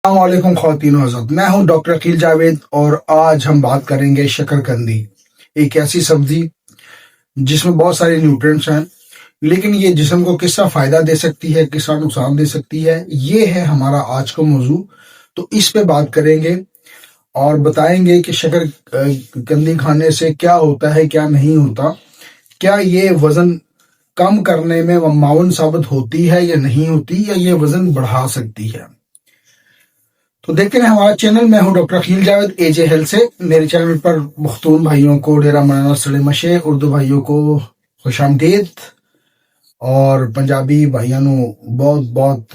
अस्सलामुअलैकुम ख़वातीन व हज़रात, मैं हूं डॉक्टर अकील जावेद और आज हम बात करेंगे शकरकंदी। एक ऐसी सब्जी जिसमें बहुत सारे न्यूट्रिएंट्स हैं, लेकिन ये जिस्म को किस तरह फ़ायदा दे सकती है, किस तरह नुकसान दे सकती है, ये है हमारा आज का मौजू। तो इस पे बात करेंगे और बताएंगे कि शकरकंदी खाने से क्या होता है, क्या नहीं होता, क्या ये वज़न कम करने में मावन साबित होती है या नहीं होती, या ये वज़न बढ़ा सकती है। तो देखते हैं हमारा चैनल। मैं हूं डॉक्टर अकील जावेद एजे हेल्थ से। मेरे चैनल पर मखतूम भाइयों को डेरा मौलाना सलीम मशे, उर्दू भाइयों को खुशामदीद और पंजाबी भाइयों बहुत बहुत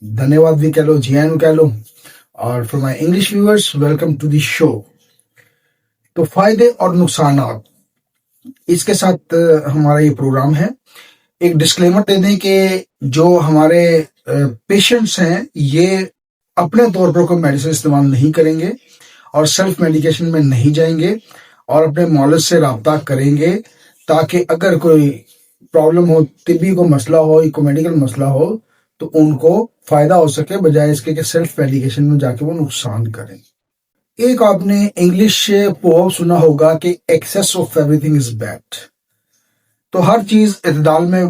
धन्यवाद भी कह लो, जी आयन कह लो। और for my English viewers, welcome to the show. तो फायदे और नुकसानात, इसके साथ हमारा ये प्रोग्राम है। एक डिस्क्लेमर दे दें कि जो हमारे पेशेंट्स हैं ये अपने तौर पर कोई मेडिसिन इस्तेमाल नहीं करेंगे और सेल्फ मेडिकेशन में नहीं जाएंगे और अपने मौलज से रब्ता करेंगे, ताकि अगर कोई प्रॉब्लम हो, तिब्बी को मसला हो, कोई मेडिकल मसला हो, तो उनको फायदा हो सके, बजाय इसके कि सेल्फ मेडिकेशन में जाके वो नुकसान करें। एक आपने इंग्लिश पोएम सुना होगा कि excess of everything is bad. तो हर चीज इतदाल में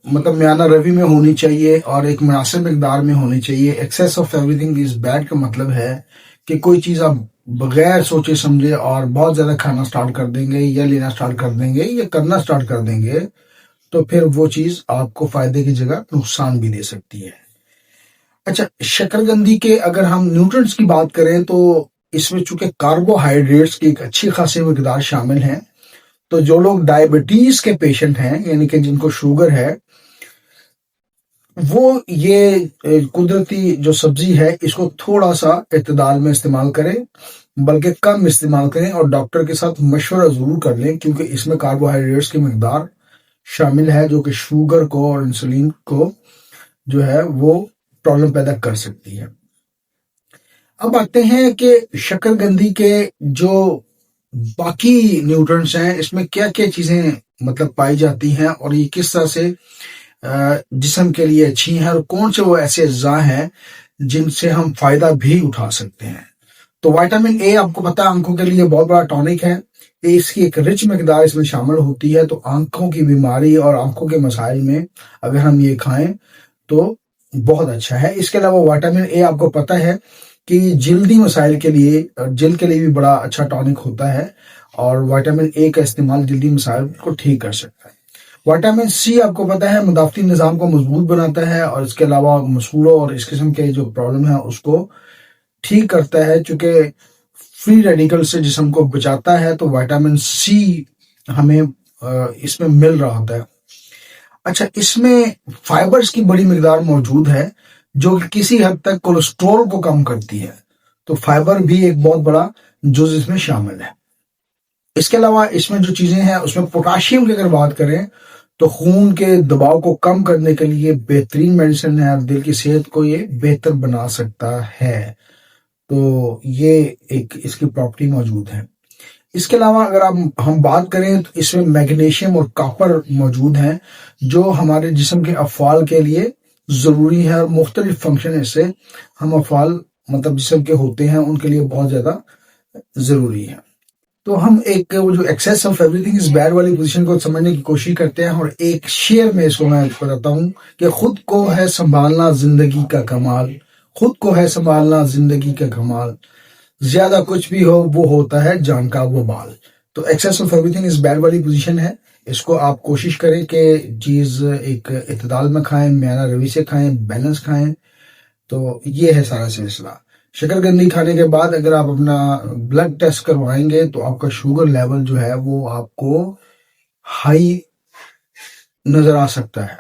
मतलब म्याना रवि में होनी चाहिए और एक मुनासिब मकदार में होनी चाहिए। Excess of everything is bad का मतलब है कि कोई चीज आप बगैर सोचे समझे और बहुत ज्यादा खाना स्टार्ट कर देंगे या लेना स्टार्ट कर देंगे या करना स्टार्ट कर देंगे, तो फिर वो चीज आपको फायदे की जगह नुकसान भी दे सकती है। अच्छा, शकरकंदी के अगर हम न्यूट्रिएंट्स की बात करें तो इसमें चूंकि कार्बोहाइड्रेट्स की एक अच्छी खासी मकदार शामिल है, तो जो लोग डायबिटीज के पेशेंट हैं, यानी कि जिनको शुगर है, वो ये कुदरती जो सब्जी है इसको थोड़ा सा इत्तेदाल में इस्तेमाल करें, बल्कि कम इस्तेमाल करें और डॉक्टर के साथ मशवरा जरूर कर लें, क्योंकि इसमें कार्बोहाइड्रेट्स की मकदार शामिल है जो कि शुगर को और इंसुलिन को जो है वो प्रॉब्लम पैदा कर सकती है। अब आते हैं कि शकरकंदी के जो बाकी न्यूट्रिएंट्स हैं, इसमें क्या क्या चीजें मतलब पाई जाती हैं और ये किस तरह से जिस्म के लिए अच्छी हैं और कौन से वो ऐसे अज्जा हैं जिनसे हम फायदा भी उठा सकते हैं। तो विटामिन ए आपको पता है आंखों के लिए बहुत बड़ा टॉनिक है। इसकी एक रिच मकदार इसमें शामिल होती है, तो आंखों की बीमारी और आंखों के मसाइल में अगर हम ये खाएं तो बहुत अच्छा है। इसके अलावा विटामिन ए आपको पता है कि जिल्दी मसाइल के लिए, जिल्द के लिए भी बड़ा अच्छा टॉनिक होता है और विटामिन ए का इस्तेमाल जिल्दी मसाइल को ठीक कर सकता है। विटामिन सी आपको पता है मुदाफ़ती निज़ाम को मजबूत बनाता है और इसके अलावा मसूड़ों और इस किस्म के जो प्रॉब्लम है उसको ठीक करता है, चूंकि फ्री रेडिकल से जिस्म को बचाता है, तो विटामिन सी हमें इसमें मिल रहा होता है। अच्छा, इसमें फाइबर्स की बड़ी मकदार मौजूद है जो कि किसी हद तक कोलेस्ट्रॉल को कम करती है, तो फाइबर भी एक बहुत बड़ा जुज इसमें शामिल है। इसके अलावा इसमें जो चीजें हैं उसमें पोटाशियम की अगर बात करें तो खून के दबाव को कम करने के लिए बेहतरीन मेडिसिन है और दिल की सेहत को ये बेहतर बना सकता है। तो ये एक इसकी प्रॉपर्टी मौजूद है। इसके अलावा अगर हम बात करें तो इसमें मैग्नीशियम और कॉपर मौजूद हैं जो हमारे जिस्म के अफ़आल के लिए ज़रूरी है और मुख्तलिफ फंक्शन इससे हम अफ़आल मतलब जिस्म के होते हैं उनके लिए बहुत ज़्यादा ज़रूरी है। तो हम एक वो जो excess of everything is bad वाली पोजीशन को समझने की कोशिश करते हैं और एक शेर में इसको मैं बताता हूँ कि खुद को है संभालना जिंदगी का कमाल, खुद को है संभालना जिंदगी का कमाल, ज्यादा कुछ भी हो वो होता है जान का वबाल। तो excess of everything is bad वाली पोजीशन है, इसको आप कोशिश करें कि चीज एक इत्तेदाल में खाएं, म्याना रवि से खाएं, बैलेंस खाएं। तो ये है सारा सिलसिला। शकरकंदी खाने के बाद अगर आप अपना ब्लड टेस्ट करवाएंगे तो आपका शुगर लेवल जो है वो आपको हाई नजर आ सकता है।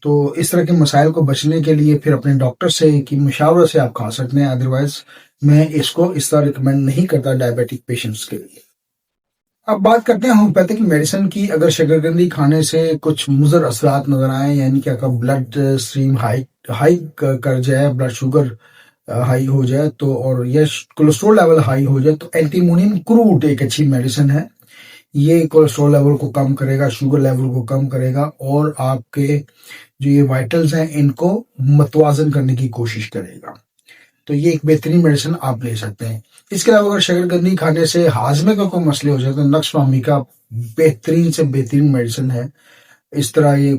तो इस तरह के मसाइल को बचने के लिए फिर अपने डॉक्टर से की मशावरा से आप खा सकते हैं, अदरवाइज मैं इसको इस तरह रिकमेंड नहीं करता डायबिटिक पेशेंट्स के लिए। अब बात करते हैं होम्योपैथिक मेडिसिन की। अगर शकरकंदी खाने से कुछ मुज़र असरात नजर आए, यानी कि आपका ब्लड स्ट्रीम हाई कर जाए, ब्लड शुगर हाई हो जाए तो, और ये कोलेस्ट्रॉल लेवल हाई हो जाए, तो एंटीमोनियम क्रूट एक अच्छी मेडिसिन है। ये कोलेस्ट्रॉल लेवल को कम करेगा, शुगर लेवल को कम करेगा और आपके جو یہ وائٹلز ہیں ان کو متوازن کرنے کی کوشش کرے گا. تو یہ ایک بہترین میڈیسن آپ لے سکتے ہیں. اس کے علاوہ اگر شکرکندی کھانے سے ہاضمے کا کوئی مسئلے ہو جائے تو نقش فہمی کا بہترین سے بہترین میڈیسن ہے. اس طرح یہ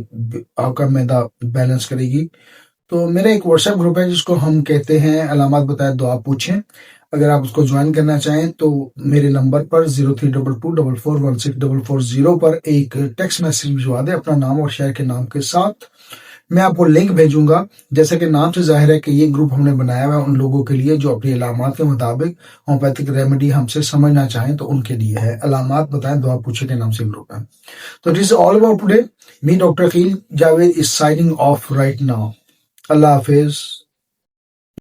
آپ کا معدہ بیلنس کرے گی. تو میرا ایک واٹس ایپ گروپ ہے جس کو ہم کہتے ہیں علامات بتائے دعا پوچھیں. اگر آپ اس کو جوائن کرنا چاہیں تو میرے نمبر پر 0322441640 پر ایک ٹیکسٹ میسج بھجوا دیں اپنا نام اور شہر کے نام کے ساتھ. میں آپ کو لنک بھیجوں گا. جیسا کہ نام سے ظاہر ہے کہ یہ گروپ ہم نے بنایا ہوا ہے ان لوگوں کے لیے جو اپنی علامات کے مطابق ہومیوپیتھک ریمیڈی ہم سے سمجھنا چاہیں تو ان کے لیے ہے. علامات بتائیں دعا پوچھیں کے نام سے گروپ ہے. تو this is all about today. Me doctor Aqeel Javed is signing off right now. اللہ حافظ.